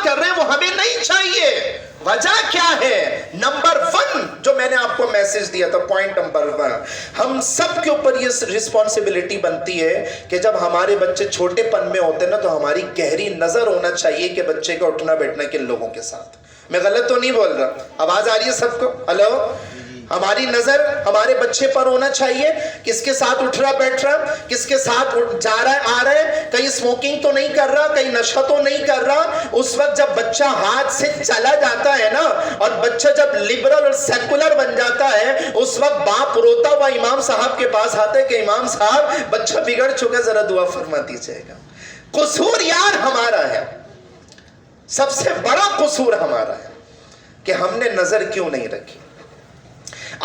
کر رہے ہیں وہ ہمیں نہیں چاہیے. وجہ کیا ہے؟ نمبر 1 جو میں نے آپ کو میسج دیا تھا، پوائنٹ نمبر 1، ہم سب کے اوپر یہ رسپانسبلٹی بنتی ہے کہ جب ہمارے بچے چھوٹے پن میں ہوتے ہیں نا تو ہماری گہری نظر ہونا چاہیے کہ بچے کا اٹھنا بیٹھنا کن لوگوں کے ساتھ. میں غلط تو نہیں بول رہا؟ آواز آ رہی ہے سب کو؟ ہلو. ہماری نظر ہمارے بچے پر ہونا چاہیے، کس کے ساتھ اٹھ رہا بیٹھ رہا، کس کے ساتھ جا رہا ہے آ رہا ہے، کہیں اسموکنگ تو نہیں کر رہا، کہیں نشہ تو نہیں کر رہا. اس وقت جب بچہ ہاتھ سے چلا جاتا ہے نا، اور بچہ جب لبرل اور سیکولر بن جاتا ہے، اس وقت باپ روتا ہوا امام صاحب کے پاس آتا ہے کہ امام صاحب بچہ بگڑ چکا، ذرا دعا فرما دیجیے گا. قصور یار ہمارا ہے، سب سے بڑا قصور ہمارا ہے کہ ہم نے نظر کیوں نہیں رکھی.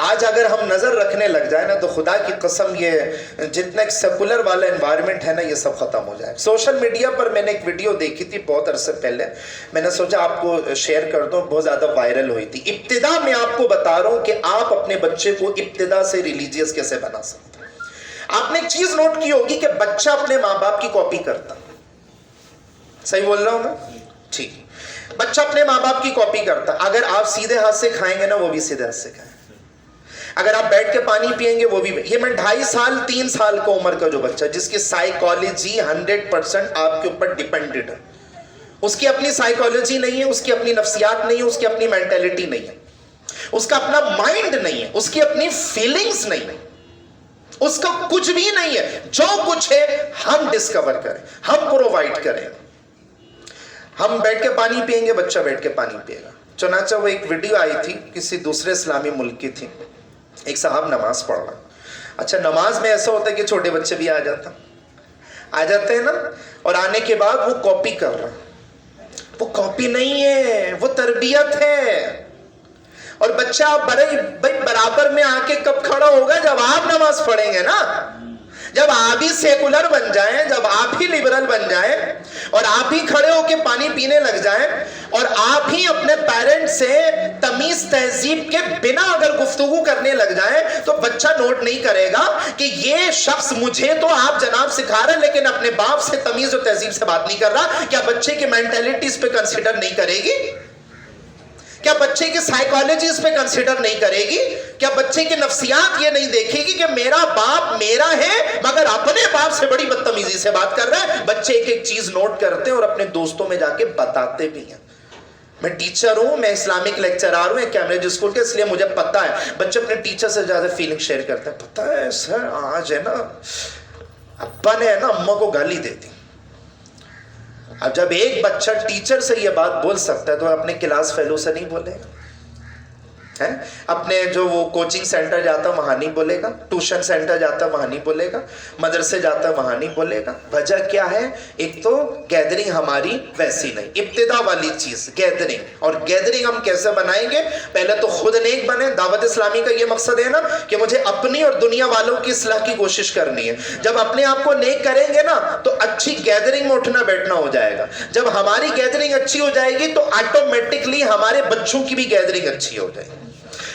آج اگر ہم نظر رکھنے لگ جائے نا تو خدا کی قسم یہ جتنا ایک سیکولر والا انوائرمنٹ ہے نا یہ سب ختم ہو جائے. سوشل میڈیا پر میں نے ایک ویڈیو دیکھی تھی بہت عرصے پہلے، میں نے سوچا آپ کو شیئر کر دوں، بہت زیادہ وائرل ہوئی تھی. ابتدا میں آپ کو بتا رہا ہوں کہ آپ اپنے بچے کو ابتدا سے ریلیجیس کیسے بنا سکتے ہیں. آپ نے ایک چیز نوٹ کی ہوگی کہ بچہ اپنے ماں باپ کی کاپی کرتا. صحیح بول رہا ہوں میں؟ ٹھیک. بچہ اپنے ماں باپ کی کاپی کرتا. اگر آپ سیدھے ہاتھ سے کھائیں گے نا وہ بھی سیدھے ہاتھ سے کھائیں. اگر آپ بیٹھ کے پانی پیئیں گے وہ بھی. یہ میں 2.5 سال 3 سال کا عمر کا جو بچہ جس کی سائیکالوجی 100% آپ کے اوپر ڈیپینڈڈ ہے، اس کی اپنی سائیکالوجی نہیں ہے، اس کی اپنی نفسیات نہیں ہے، اس کی اپنی مینٹیلٹی نہیں ہے، اس کا اپنا مائنڈ نہیں ہے، اس کی اپنی فیلنگز نہیں ہے، اس کا کچھ بھی نہیں ہے. جو کچھ ہے ہم ڈسکور کریں، ہم پرووائڈ کریں. ہم بیٹھ کے پانی پیئیں گے، بچہ بیٹھ کے پانی پیے گا. چنانچہ وہ ایک ویڈیو آئی تھی کسی دوسرے اسلامی ملک کی تھی، ایک صاحب نماز پڑھ رہا. اچھا نماز میں ایسا ہوتا ہے کہ چھوٹے بچے بھی آ جاتے ہیں نا، اور آنے کے بعد وہ کاپی کر رہا. وہ کاپی نہیں ہے، وہ تربیت ہے. اور بچہ بھائی برابر میں آ کے کب کھڑا ہوگا؟ جب آپ نماز پڑھیں گے نا، جب آپ ہی سیکولر بن جائیں، جب آپ ہی لبرل بن جائیں، اور آپ ہی کھڑے ہو کے پانی پینے لگ جائیں، اور آپ ہی اپنے پیرنٹ سے تمیز تہذیب کے بنا اگر گفتگو کرنے لگ جائیں، تو بچہ نوٹ نہیں کرے گا کہ یہ شخص مجھے تو آپ جناب سکھا رہے ہیں لیکن اپنے باپ سے تمیز اور تہذیب سے بات نہیں کر رہا. کیا بچے کی مینٹیلٹی اس پہ کنسیڈر نہیں کرے گی؟ کیا بچے کی سائیکالوجی اس پہ کنسیڈر نہیں کرے گی؟ کیا بچے کی نفسیات یہ نہیں دیکھے گی کہ میرا باپ میرا ہے مگر اپنے باپ سے بڑی بدتمیزی سے بات کر رہا ہے؟ بچے ایک ایک چیز نوٹ کرتے ہیں اور اپنے دوستوں میں جا کے بتاتے بھی ہیں. میں ٹیچر ہوں، میں اسلامک لیکچرار ہوں کیمبرج اسکول کے، اس لیے مجھے پتا ہے بچے اپنے ٹیچر سے زیادہ فیلنگ شیئر کرتے ہیں. پتا ہے سر آج ہے نا ابا نے ہے نا اماں کو گالی دے دی. اب جب ایک بچہ ٹیچر سے یہ بات بول سکتا ہے تو اپنے کلاس فیلو سے نہیں بولے گا؟ اپنے جو وہ کوچنگ سینٹر جاتا وہاں نہیں بولے گا، ٹیوشن سینٹر جاتا وہاں نہیں بولے گا، مدرسے جاتا وہاں نہیں بولے گا. وجہ کیا ہے؟ ایک تو گیدرنگ ہماری ویسی نہیں. ابتدا والی چیز گیدرنگ. اور گیدرنگ ہم کیسے بنائیں گے؟ پہلے تو خود نیک بنے. دعوت اسلامی کا یہ مقصد ہے نا کہ مجھے اپنی اور دنیا والوں کی اصلاح کی کوشش کرنی ہے. جب اپنے آپ کو نیک کریں گے نا تو اچھی گیدرنگ میں اٹھنا بیٹھنا ہو جائے گا. جب ہماری گیدرنگ اچھی ہو جائے گی تو آٹومیٹکلی ہمارے بچوں کی بھی گیدرنگ اچھی ہو جائے گی.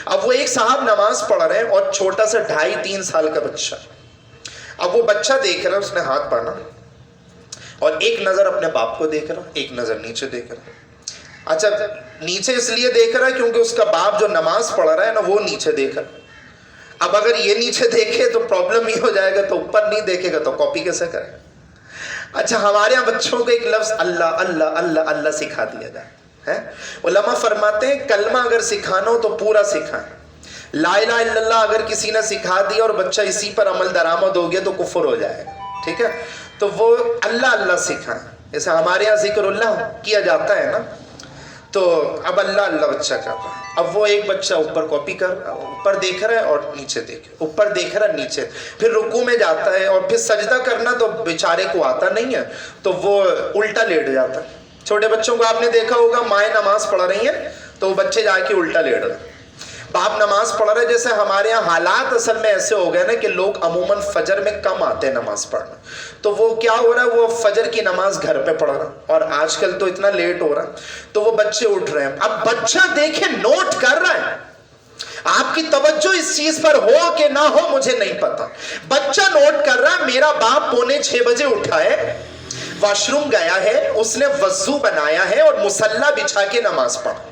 اب وہ ایک صاحب نماز پڑھ رہے ہیں اور چھوٹا سا 2.5-3 سال کا بچہ. اب وہ بچہ دیکھ رہا ہے، اس نے ہاتھ باندھا اور ایک نظر اپنے باپ کو دیکھ رہا، ایک نظر نیچے دیکھ رہا. اچھا نیچے اس لیے دیکھ رہا ہے کیونکہ اس کا باپ جو نماز پڑھ رہا ہے نا وہ نیچے دیکھ رہا. اب اگر یہ نیچے دیکھے تو پرابلم یہ ہو جائے گا، تو اوپر نہیں دیکھے گا تو کاپی کیسے کرے؟ اچھا ہمارے یہاں بچوں کو ایک لفظ اللہ اللہ اللہ اللہ سکھا دیا جائے. علماء فرماتے ہیں کلمہ اگر سکھانا ہو تو پورا سکھائیں. لا الہ الا اللہ اگر کسی نے سکھا دیا اور بچہ اسی پر عمل درآمد ہو گیا تو کفر ہو جائے گا. ٹھیک ہے، تو وہ اللہ اللہ سکھائیں. جیسے ہمارے یہاں ذکر اللہ کیا جاتا ہے نا، تو اب اللہ اللہ بچہ کرتا ہے. اب وہ ایک بچہ اوپر کاپی کر رہا، اوپر دیکھ رہا ہے اور نیچے دیکھ، اوپر دیکھ رہا ہے نیچے، پھر رکوع میں جاتا ہے اور پھر سجدہ کرنا تو بیچارے کو آتا نہیں ہے تو وہ الٹا لیٹ جاتا ہے. چھوٹے بچوں کو آپ نے دیکھا ہوگا، مائیں نماز پڑھ رہی ہیں تو وہ بچے جا کے الٹا لیٹ رہے، باپ نماز پڑھ رہے. جیسے ہمارے یہاں حالات اصل میں ایسے ہو گئے نا کہ لوگ عموماً فجر میں کم آتے ہیں نماز پڑھنا، تو وہ کیا ہو رہا ہے، وہ فجر کی نماز گھر پہ پڑھ رہا، اور آج کل تو اتنا لیٹ ہو رہا تو وہ بچے اٹھ رہے ہیں. اب بچہ دیکھے نوٹ کر رہا ہے، آپ کی توجہ اس چیز پر ہو کہ نہ ہو مجھے نہیں پتا، بچہ نوٹ کر رہا ہے میرا باپ 5:45 بجے اٹھا ہے، वॉशरूम गया है, उसने वजू बनाया है और मुसल्ला बिछा के नमाज पढ़ा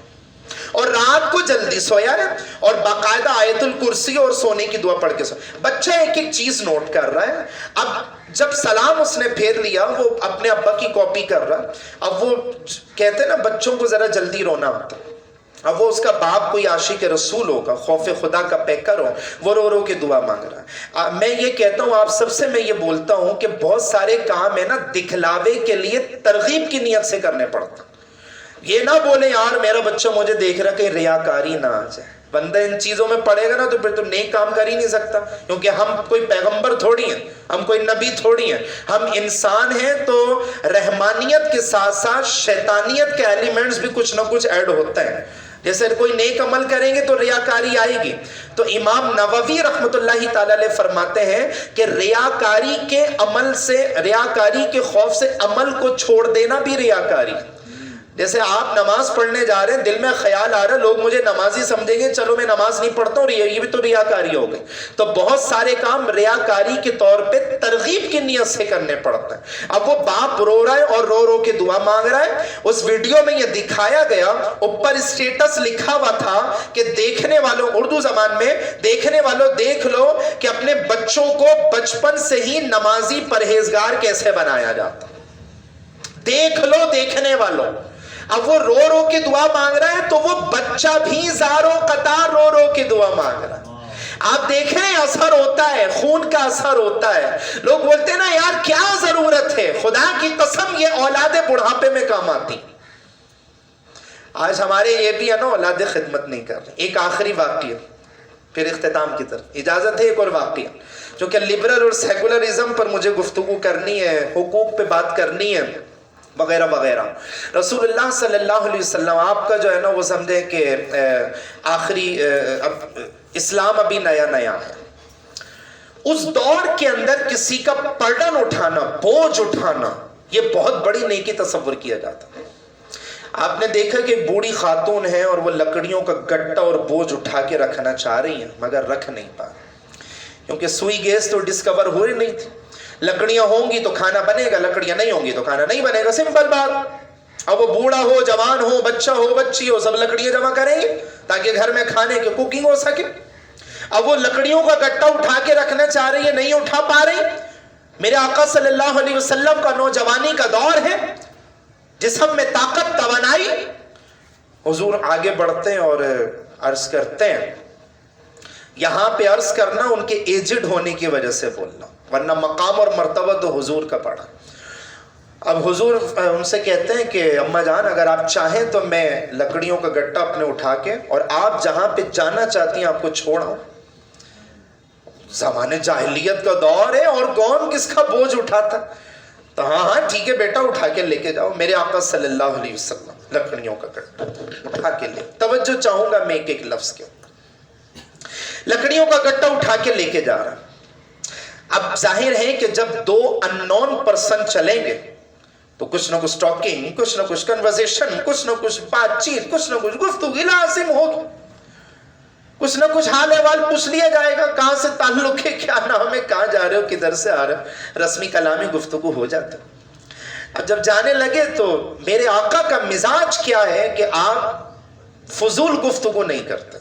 और रात को जल्दी सोया है और बाकायदा आयतुल कुर्सी और सोने की दुआ पढ़ के सोया। बच्चा एक एक चीज नोट कर रहा है। अब जब सलाम उसने फेर लिया, वो अपने अब्बा की कॉपी कर रहा। अब वो कहते हैं ना बच्चों को जरा जल्दी रोना होता है। अब वो उसका बाप कोई आशिक रसूल होगा, खौफ खुदा का पैकर हो, वो रो रो के दुआ मांग रहा है। मैं ये कहता हूँ आप सबसे, मैं ये बोलता हूँ कि बहुत सारे काम है ना दिखलावे के लिए तरगीब की नियत से करने पड़ता। ये ना बोले यार मेरा बच्चा मुझे देख रहा, कहीं रियाकारी ना आ जाए। बंदा इन चीजों में पड़ेगा ना तो फिर तो नेक काम कर ही नहीं सकता, क्योंकि हम कोई पैगंबर थोड़ी हैं, हम कोई नबी थोड़ी हैं, हम इंसान हैं। तो रहमानियत के साथ साथ शैतानियत के एलिमेंट्स भी कुछ ना कुछ ऐड होते हैं। जैसे कोई नेक अमल करेंगे तो रियाकारी आएगी। तो इमाम नववी रहमतुल्लाहि ताला अलैह फरमाते हैं कि रियाकारी के अमल से, रियाकारी के खौफ से अमल को छोड़ देना भी रियाकारी। जैसे आप नमाज पढ़ने जा रहे हैं, दिल में ख्याल आ रहा है लोग मुझे नमाजी समझेंगे, चलो मैं नमाज नहीं पढ़ता हूँ, ये भी तो रियाकारी हो गई। तो बहुत सारे काम रियाकारी के तौर पे तरगीब की नियत से करने पड़ते हैं। अब वो बाप रो रहा है और रो रो के दुआ मांग रहा है। उस वीडियो में ये दिखाया गया, ऊपर स्टेटस लिखा हुआ था कि देखने वालों, उर्दू जबान में, देखने वालों देख लो कि अपने बच्चों को बचपन से ही नमाजी परहेजगार कैसे बनाया जाता। देख लो देखने वालों। अब वो रो रो के दुआ मांग रहा है तो वो बच्चा भी ज़ारो कतार रो रो के दुआ मांग रहा है। आप देख रहे हैं असर होता है, खून का असर होता है। लोग बोलते हैं ना यार क्या जरूरत है, खुदा की कसम ये औलादे बुढ़ापे में काम आती। आज हमारे ये भी है ना औलादे खिदमत नहीं कर रहे। एक आखिरी वाकया फिर इख्तिताम की तरफ इजाजत है। एक और वाकया जो कि लिबरल और सेकुलरिज्म पर मुझे गुफ्तगू करनी है, हुकूक पे बात करनी है वगैरह वगैरह। रसूलुल्लाह सल्लल्लाहु अलैहि वसल्लम, आपका जो है ना वो समझे कि आखिरी इस्लाम अभी नया नया है। उस दौर के अंदर किसी का बर्डन उठाना, बोझ उठाना, ये बहुत बड़ी नेकी तस्वर किया जाता। आपने देखा कि बूढ़ी खातून है और वो लकड़ियों का गट्टा और बोझ उठा के रखना चाह रही है मगर रख नहीं पा, क्योंकि सुई गैस तो डिस्कवर हो रही नहीं थी। लकड़ियां होंगी तो खाना बनेगा, लकड़ियां नहीं होंगी तो खाना नहीं बनेगा, सिंपल बात। अब वो बूढ़ा हो, जवान हो, बच्चा हो, बच्ची हो, सब लकड़ियां जमा करेंगे ताकि घर में खाने की कुकिंग हो सके। अब वो लकड़ियों का गट्टा उठा के रखना चाह रही है, नहीं उठा पा रही। मेरे आका सल्लल्लाहु अलैहि वसल्लम का नौजवानी का दौर है, जिस्म में ताकत तवानाई। हुजूर आगे बढ़ते हैं और अर्ज करते हैं, यहां पे अर्ज करना उनके एजिड होने की वजह से बोलना, वरना मकाम और मर्तबा तो हुजूर का पड़ा। अब हुजूर उनसे कहते हैं कि अम्मा जान अगर आप चाहें तो मैं लकड़ियों का गट्टा अपने उठा के और आप जहां पे जाना चाहती हैं आपको छोड़ आऊं। ज़माने जाहिलियत का दौर है और कौन किसका बोझ उठाता। तो हाँ हाँ ठीक है बेटा उठा के लेके जाओ। मेरे आका सल्लल्लाहु अलैहि वसल्लम लकड़ियों का गट्टा उठा के ले, तवज्जो चाहूंगा मैं एक एक लफ्ज के, लकड़ियों का गट्टा उठा के लेके जा रहा। अब जाहिर है कि जब दो अननोन पर्सन चलेंगे तो कुछ ना कुछ टॉकिंग, कुछ ना कुछ कन्वर्सेशन, कुछ ना कुछ बातचीत, कुछ ना कुछ गुफ्तगू लाजिम होगी, कुछ ना कुछ हाल अहवाल पूछ लिया जाएगा, कहां से ताल्लुक है, क्या नाम है, कहां जा रहे हो, किधर से आ रहे हो, रस्मी कलामी गुफ्तगू हो जाता। अब जब जाने लगे तो मेरे आका का मिजाज क्या है कि आप फजूल गुफ्तगू नहीं करते,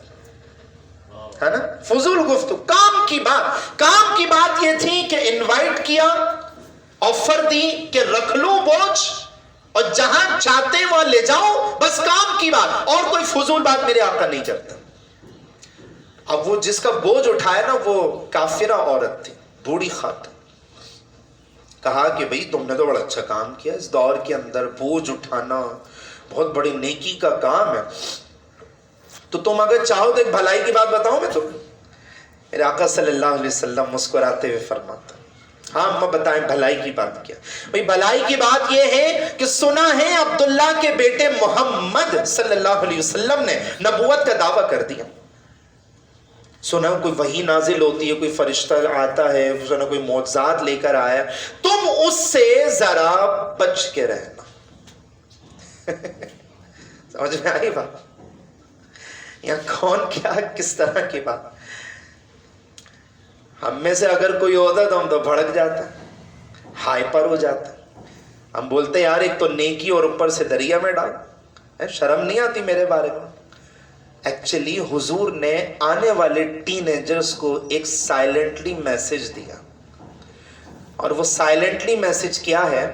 है ना, फजूल गुफ्तगू। काम की बात ये थी कि इनवाइट किया, ऑफर दी कि रख लो बोझ और जहां चाहते वहां ले जाओ, बस काम की बात, और कोई फजूल बात मेरे आका नहीं करता। अब वो जिसका बोझ उठाया ना वो काफिरा औरत थी, बूढ़ी खातून। कहा कि भाई तुमने तो बड़ा अच्छा काम किया, इस दौर के अंदर बोझ उठाना बहुत बड़ी नेकी का काम है, तो तुम अगर चाहो तो एक भलाई की बात बताओ मैं तुम्हें। मेरे आका सल्लल्लाहु अलैहि वसल्लम मुस्कुराते हुए फरमाता, हाँ अम्मा बताएं भलाई की बात क्या। भाई भलाई की बात यह है कि सुना है अब्दुल्ला के बेटे मोहम्मद सल्लल्लाहु अलैहि वसल्लम ने नबूवत का दावा कर दिया। सुना कोई वही नाजिल होती है, कोई फरिश्ता आता है, सुना कोई मौजज़ात लेकर आया, तुम उससे जरा बच के रहना। समझ में आई बात? या कौन क्या किस तरह की बात। हम में से अगर कोई होता तो हम तो भड़क जाता, हाइपर हो जाता। हम बोलते यार एक तो नेकी और ऊपर से दरिया में डाल, शर्म नहीं आती मेरे बारे में। एक्चुअली हुजूर ने आने वाले टीनेजर्स को एक साइलेंटली मैसेज दिया, और वो साइलेंटली मैसेज क्या है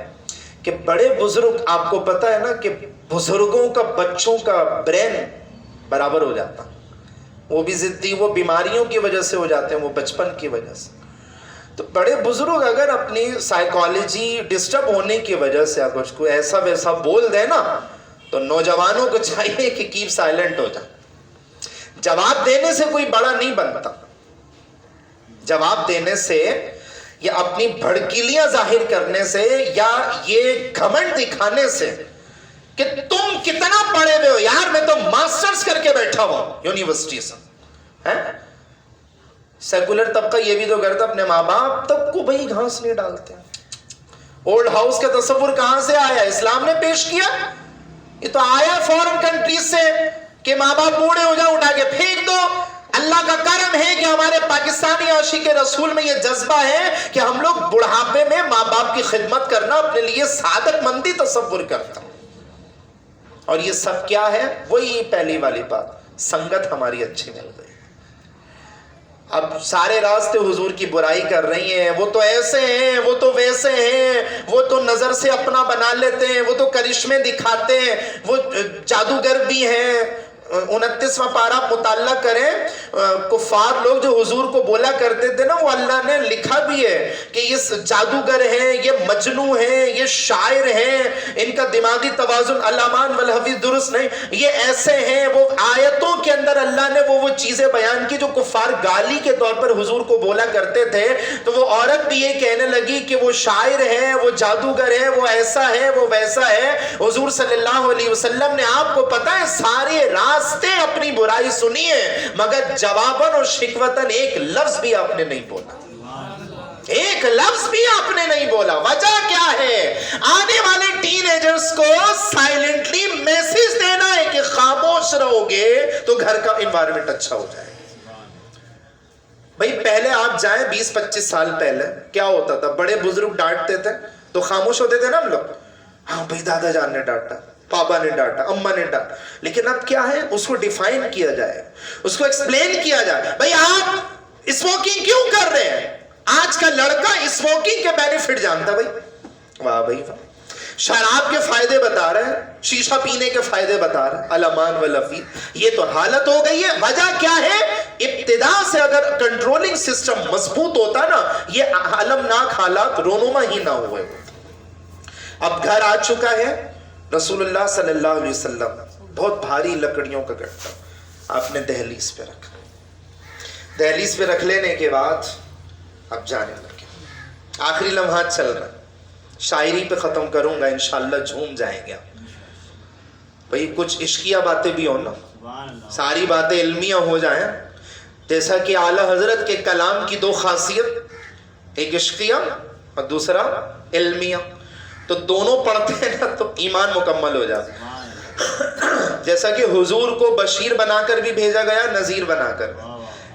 कि बड़े बुजुर्ग, आपको पता है ना कि बुजुर्गों का बच्चों का ब्रेन बराबर हो जाता, वो भी जिद्दी, वो बीमारियों की वजह से हो जाते हैं, वो बचपन की वजह से। तो बड़े बुजुर्ग अगर अपनी साइकोलॉजी डिस्टर्ब होने की वजह से अगर उसको ऐसा वैसा बोल दे ना, तो नौजवानों को चाहिए कि कीप साइलेंट हो जाए। जवाब देने से कोई बड़ा नहीं बनता, जवाब देने से या अपनी भड़कीलियां जाहिर करने से या ये घमंड दिखाने से कि तुम कितना पढ़े हुए हो, यार मैं तो मास्टर्स करके बैठा हुआ यूनिवर्सिटी से, है सेकुलर तबका ये भी तो करता, अपने माँ बाप तब को भाई घास नहीं डालते। ओल्ड हाउस का तस्वुर कहां से आया? इस्लाम ने पेश किया। ये तो आया फॉरेन कंट्रीज से कि माँ बाप बूढ़े हो जाए उठा के फेंक दो। अल्लाह का करम है कि हमारे पाकिस्तानी आशिक रसूल में ये जज्बा है कि हम लोग बुढ़ापे में माँ बाप की खिदमत करना अपने लिए सादतमंदी तस्वुर करता। और ये सब क्या है? वही पहली वाली बात, संगत हमारी अच्छी मिल गई। अब सारे रास्ते हुजूर की बुराई कर रही हैं, वो तो ऐसे हैं, वो तो वैसे हैं, वो तो नजर से अपना बना लेते हैं, वो तो करिश्मे दिखाते हैं, वो जादूगर भी हैं। 29वां पारा मुताल्ला करें, कुफार लोग जो हुजूर को बोला करते थे ना, वो अल्लाह ने लिखा भी है कि ये जादूगर हैं, ये मजनू हैं, ये शायर हैं, इनका दिमागी तवाजुन अल्लामान वल हफीज दुरुस्त नहीं, ये ऐसे हैं। वो आयतों के अंदर अल्लाह ने वो चीजें बयान की जो कुफार गाली के तौर पर हुजूर को बोला करते थे। तो वो औरत भी ये कहने लगी कि वो शायर है, वो जादूगर है, वो ऐसा है, वो वैसा है। हुजूर सल्लल्लाहु अलैहि वसल्लम ने, आपको पता है, सारे रास्ते अपनी बुराई सुनी है, मगर जवाबन और शिकवतन एक लफ्ज भी आपने नहीं बोला, एक लफ्ज भी आपने नहीं बोला। वजह क्या है? आने वाले टीनेजर्स को साइलेंटली मैसेज देना है कि खामोश रहोगे तो घर का एनवायरनमेंट अच्छा हो जाएगा। भाई पहले आप जाएं 20-25 साल पहले क्या होता था? बड़े बुजुर्ग डांटते थे तो खामोश होते थे ना हम लोग, हाँ भाई दादा जान ने डांटा, पापा ने डांटा, अम्मा ने डांटा। लेकिन अब क्या है? उसको डिफाइन किया जाए, उसको एक्सप्लेन किया जाए। भाई आप स्मोकिंग क्यों कर रहे हैं? आज का लड़का स्मोकिंग के बेनिफिट जानता। भाई वाह भाई वाह, शराब के फायदे बता रहे हैं, शीशा पीने के फायदे बता रहे हैं, अलमान व लफी। ये तो हालत हो गई है। वजह क्या है? इब्तिदा से अगर कंट्रोलिंग सिस्टम मजबूत होता ना, ये अलमनाक हालात रोनुमा ही ना हुए। अब घर आ चुका है, रसूलुल्लाह सल्लल्लाहु अलैहि वसल्लम बहुत भारी लकड़ियों का गट्टा आपने दहलीज पे रखा। दहलीज पे रख लेने के बाद अब जाने लगे, आखिरी लम्हात चल रहा, शायरी पे ख़त्म करूंगा इंशाअल्लाह, झूम जाएंगे आप। भाई कुछ इश्किया बातें भी हो ना, सारी बातें इल्मिया हो जाएं। जैसा कि आला हजरत के कलाम की दो खासियत, एक इश्किया और दूसरा इल्मिया, तो दोनों पढ़ते हैं ना तो ईमान मुकम्मल हो जाता है। जैसा कि हुजूर को बशीर बनाकर भी भेजा गया, नज़ीर बनाकर,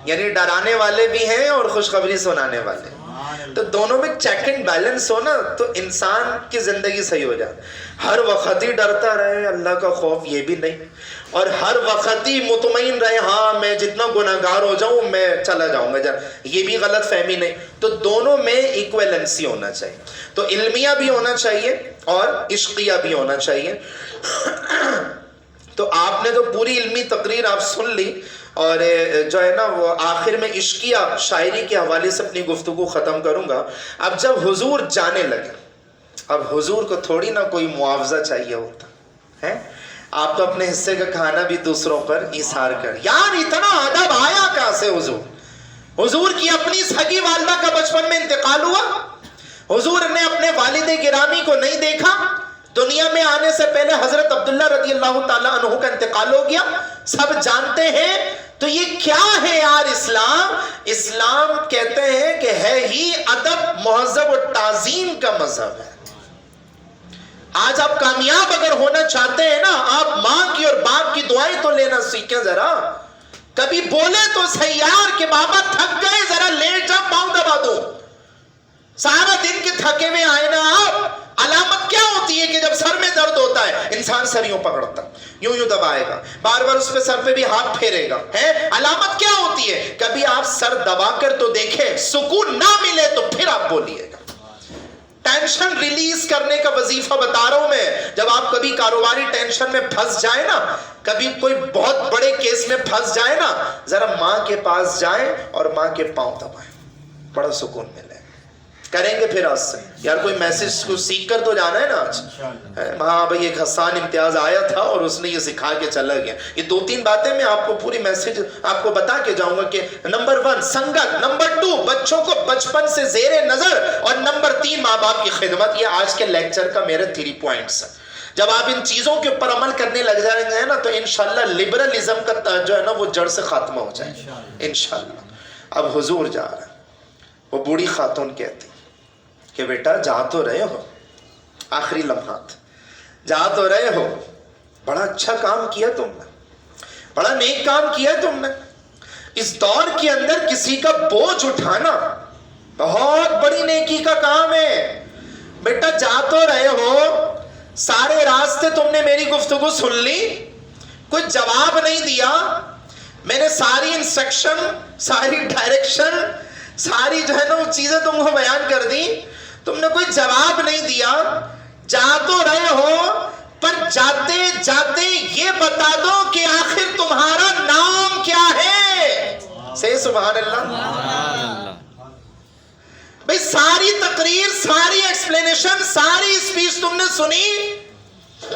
यानी डराने वाले भी हैं और खुशखबरी सुनाने वाले। तो दोनों में चेक एंड बैलेंस हो ना तो इंसान की जिंदगी सही हो जाए। हर वक्त ही डरता रहे, अल्लाह का खौफ ये भी नहीं, और हर वक्त ही मुतमईन रहे, हाँ मैं जितना गुनाहगार हो जाऊं मैं चला जाऊंगा जरा, ये भी गलत फहमी नहीं। तो दोनों में इक्वलेंसी होना चाहिए। तो इल्मिया भी होना चाहिए और इश्किया भी होना चाहिए। तो आपने तो पूरी इल्मी तकरीर आप सुन ली, और जो है ना वो आखिर में इश्किया शायरी के हवाले से अपनी गुफ्तगू ख़त्म करूँगा। अब जब हुजूर जाने लगे, अब हुजूर को थोड़ी ना कोई मुआवजा चाहिए होता है, आप तो अपने हिस्से का खाना भी दूसरों पर इशार कर। यार इतना अदब आया कहाँ से? हुजूर की अपनी सगी वालदा का बचपन में इंतकाल हुआ, हुजूर ने अपने वालिद गिरामी को नहीं देखा, दुनिया में आने से पहले हजरत अब्दुल्ला रज़ी अल्लाह ताला अन्हु का इंतकाल हो गया, सब जानते हैं। तो ये क्या है यार इस्लाम? इस्लाम कहते हैं कि है ही अदब, महज़्ज़ब और ताज़ीम का मजहब है। आज आप कामयाब अगर होना चाहते हैं ना, आप माँ की और बाप की दुआएं तो लेना सीखें जरा। कभी बोले तो सही यार कि बाबा थक गए, जरा लेट जा, पाँव दबा दो। सारा दिन के थके हुए आए ना आप, علامت کیا ہوتی ہے کہ جب سر میں درد ہوتا ہے انسان سر یوں پکڑتا یوں یوں دبائے گا بار بار اس پہ سر پہ بھی ہاتھ پھیرے گا ہے علامت کیا ہوتی ہے کبھی آپ سر دبا کر تو دیکھیں سکون نہ ملے تو پھر آپ بولیے گا ٹینشن ریلیز کرنے کا وظیفہ بتا رہا ہوں میں جب آپ کبھی کاروباری ٹینشن میں پھنس جائیں نا کبھی کوئی بہت بڑے کیس میں پھنس جائے نا ذرا ماں کے پاس جائیں اور ماں کے پاؤں دبائیں بڑا سکون ملے کریں گے پھر آج سے یار کوئی میسج کو سیکھ کر تو جانا ہے نا آج ہاں بھائی ایک حسان امتیاز آیا تھا اور اس نے یہ سکھا کے چلا گیا یہ 2-3 باتیں میں آپ کو پوری میسج آپ کو بتا کے جاؤں گا کہ نمبر 1 سنگت نمبر 2 بچوں کو بچپن سے زیر نظر اور نمبر 3 ماں باپ کی خدمت یہ آج کے لیکچر کا میرے 3 پوائنٹس ہیں جب آپ ان چیزوں کے اوپر عمل کرنے لگ جائیں گے نا تو انشاءاللہ لبرلزم کا جو ہے نا وہ جڑ سے خاتمہ ہو جائے انشاءاللہ اب حضور جا رہا ہے وہ بوڑھی خاتون کہتی کہ بیٹا جا تو رہے ہو آخری لمحات جا تو رہے ہو بڑا اچھا کام کیا تم نے بڑا نیک کام کیا تم نے اس دور کے اندر کسی کا بوجھ اٹھانا بہت بڑی نیکی کا کام ہے بیٹا جا تو رہے ہو سارے راستے تم نے میری گفتگو سن لی کوئی جواب نہیں دیا میں نے ساری انسٹرکشن ساری ڈائریکشن ساری جو ہے نا وہ چیزیں تم کو بیان کر دی تم نے کوئی جواب نہیں دیا جا تو رہے ہو پر جاتے جاتے یہ بتا دو کہ آخر تمہارا نام کیا ہے سے سبحان اللہ بھئی ساری تقریر ساری ایکسپلینیشن ساری اسپیچ تم نے سنی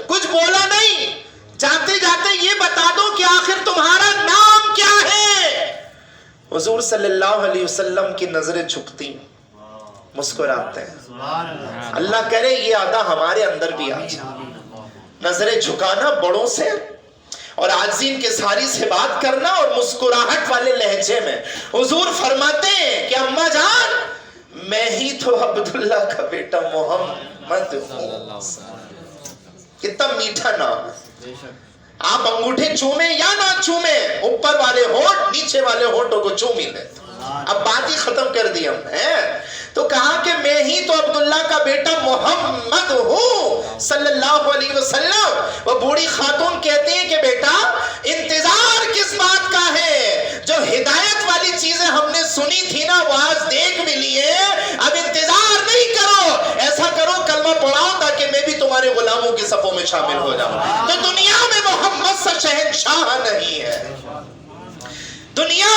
کچھ بولا نہیں جاتے جاتے یہ بتا دو کہ آخر تمہارا نام کیا ہے حضور صلی اللہ علیہ وسلم کی نظریں جھکتی مسکراتے ہیں اللہ کرے یہ عادہ ہمارے اندر بھی آ جائے نظریں جھکانا بڑوں سے اور عاجزین کے ساری سے بات کرنا اور مسکراہٹ والے لہجے میں حضور فرماتے ہیں کہ اماں جان میں ہی تو عبداللہ کا بیٹا محمد ہوں کتنا میٹھا نام ہے آپ انگوٹھے چومیں یا نہ چومیں اوپر والے ہونٹ نیچے والے ہونٹوں کو چوم ہی لیتے اب بات ہی ختم کر دی ہم نے تو کہا کہ میں ہی تو عبداللہ کا بیٹا محمد ہوں صلی اللہ علیہ وسلم وہ بوڑھی خاتون کہتے ہیں کہ بیٹا انتظار کس بات کا ہے جو ہدایت والی چیزیں ہم نے سنی تھی نا وہ آج دیکھ بھی لیے اب انتظار نہیں کرو ایسا کرو کلمہ پڑھاؤ تاکہ میں بھی تمہارے غلاموں کی صفوں میں شامل ہو جاؤں تو دنیا میں محمد سا شہنشاہ نہیں ہے دنیا